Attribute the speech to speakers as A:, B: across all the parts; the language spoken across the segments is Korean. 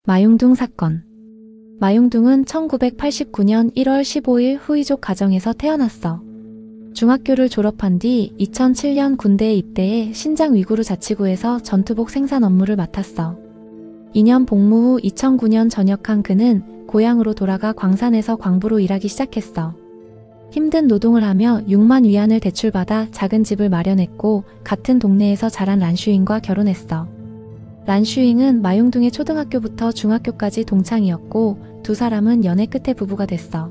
A: 마용둥 사건. 마용둥은 1989년 1월 15일 후이족 가정에서 태어났어. 중학교를 졸업한 뒤 2007년 군대에 입대해 신장 위구르 자치구에서 전투복 생산 업무를 맡았어. 2년 복무 후 2009년 전역한 그는 고향으로 돌아가 광산에서 광부로 일하기 시작했어. 힘든 노동을 하며 6만 위안을 대출받아 작은 집을 마련했고 같은 동네에서 자란 란슈잉과 결혼했어. 란슈잉은 마용둥의 초등학교부터 중학교까지 동창이었고 두 사람은 연애 끝에 부부가 됐어.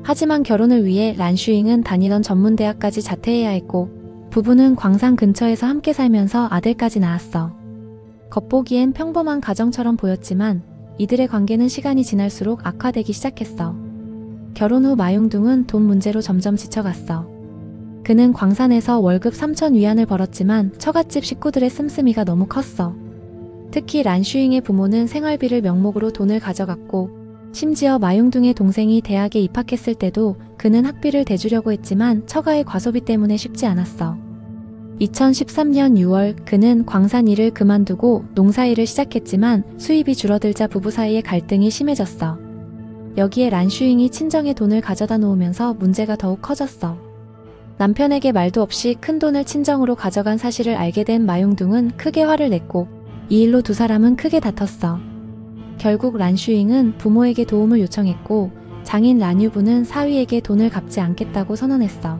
A: 하지만 결혼을 위해 란슈잉은 다니던 전문대학까지 자퇴해야 했고 부부는 광산 근처에서 함께 살면서 아들까지 낳았어. 겉보기엔 평범한 가정처럼 보였지만 이들의 관계는 시간이 지날수록 악화되기 시작했어. 결혼 후 마용둥은 돈 문제로 점점 지쳐갔어. 그는 광산에서 월급 3천 위안을 벌었지만 처갓집 식구들의 씀씀이가 너무 컸어. 특히 란슈잉의 부모는 생활비를 명목으로 돈을 가져갔고 심지어 마용둥의 동생이 대학에 입학했을 때도 그는 학비를 대주려고 했지만 처가의 과소비 때문에 쉽지 않았어. 2013년 6월 그는 광산 일을 그만두고 농사일을 시작했지만 수입이 줄어들자 부부 사이의 갈등이 심해졌어. 여기에 란슈잉이 친정에 돈을 가져다 놓으면서 문제가 더욱 커졌어. 남편에게 말도 없이 큰 돈을 친정으로 가져간 사실을 알게 된 마용둥은 크게 화를 냈고 이 일로 두 사람은 크게 다퉜어. 결국 란슈잉은 부모에게 도움을 요청했고 장인 란유부는 사위에게 돈을 갚지 않겠다고 선언했어.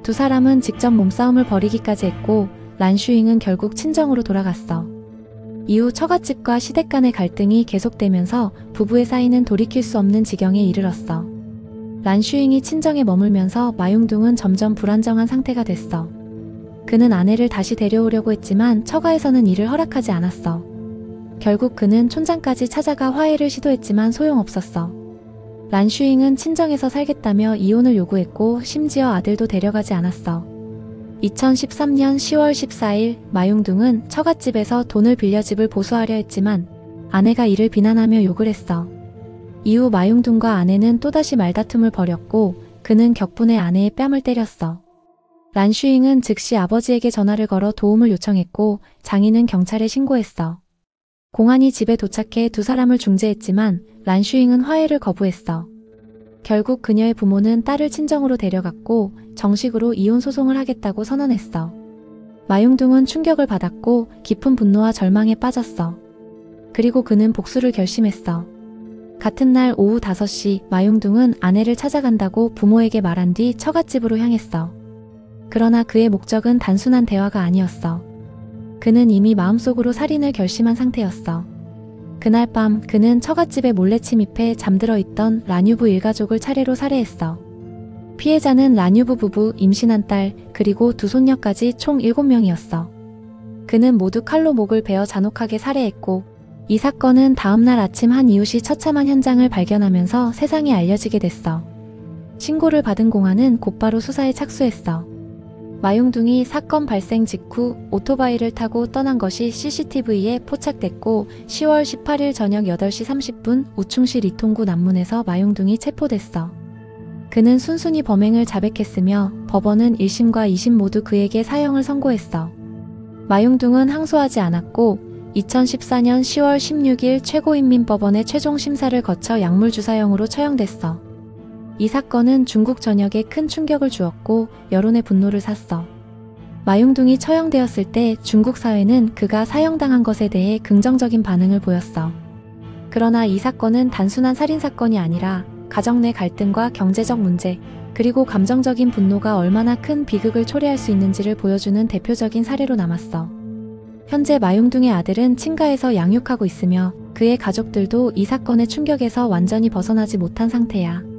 A: 두 사람은 직접 몸싸움을 벌이기까지 했고 란슈잉은 결국 친정으로 돌아갔어. 이후 처갓집과 시댁 간의 갈등이 계속되면서 부부의 사이는 돌이킬 수 없는 지경에 이르렀어. 란슈잉이 친정에 머물면서 마용둥은 점점 불안정한 상태가 됐어. 그는 아내를 다시 데려오려고 했지만 처가에서는 이를 허락하지 않았어. 결국 그는 촌장까지 찾아가 화해를 시도했지만 소용없었어. 란슈잉은 친정에서 살겠다며 이혼을 요구했고 심지어 아들도 데려가지 않았어. 2013년 10월 14일 마용둥은 처갓집에서 돈을 빌려 집을 보수하려 했지만 아내가 이를 비난하며 욕을 했어. 이후 마용둥과 아내는 또다시 말다툼을 벌였고 그는 격분해 아내의 뺨을 때렸어. 란슈잉은 즉시 아버지에게 전화를 걸어 도움을 요청했고 장인은 경찰에 신고했어. 공안이 집에 도착해 두 사람을 중재했지만 란슈잉은 화해를 거부했어. 결국 그녀의 부모는 딸을 친정으로 데려갔고 정식으로 이혼 소송을 하겠다고 선언했어. 마용둥은 충격을 받았고 깊은 분노와 절망에 빠졌어. 그리고 그는 복수를 결심했어. 같은 날 오후 5시 마용둥은 아내를 찾아간다고 부모에게 말한 뒤 처갓집으로 향했어. 그러나 그의 목적은 단순한 대화가 아니었어. 그는 이미 마음속으로 살인을 결심한 상태였어. 그날 밤 그는 처갓집에 몰래 침입해 잠들어 있던 란유부 일가족을 차례로 살해했어. 피해자는 란유부 부부, 임신한 딸, 그리고 두 손녀까지 총 7명이었어. 그는 모두 칼로 목을 베어 잔혹하게 살해했고 이 사건은 다음날 아침 한 이웃이 처참한 현장을 발견하면서 세상에 알려지게 됐어. 신고를 받은 공안은 곧바로 수사에 착수했어. 마용둥이 사건 발생 직후 오토바이를 타고 떠난 것이 CCTV에 포착됐고 10월 18일 저녁 8시 30분 우충시 리통구 남문에서 마용둥이 체포됐어. 그는 순순히 범행을 자백했으며 법원은 1심과 2심 모두 그에게 사형을 선고했어. 마용둥은 항소하지 않았고 2014년 10월 16일 최고인민법원의 최종 심사를 거쳐 약물주사형으로 처형됐어. 이 사건은 중국 전역에 큰 충격을 주었고 여론의 분노를 샀어. 마용둥이 처형되었을 때 중국 사회는 그가 사형당한 것에 대해 긍정적인 반응을 보였어. 그러나 이 사건은 단순한 살인사건이 아니라 가정 내 갈등과 경제적 문제, 그리고 감정적인 분노가 얼마나 큰 비극을 초래할 수 있는지를 보여주는 대표적인 사례로 남았어. 현재 마용둥의 아들은 친가에서 양육하고 있으며 그의 가족들도 이 사건의 충격에서 완전히 벗어나지 못한 상태야.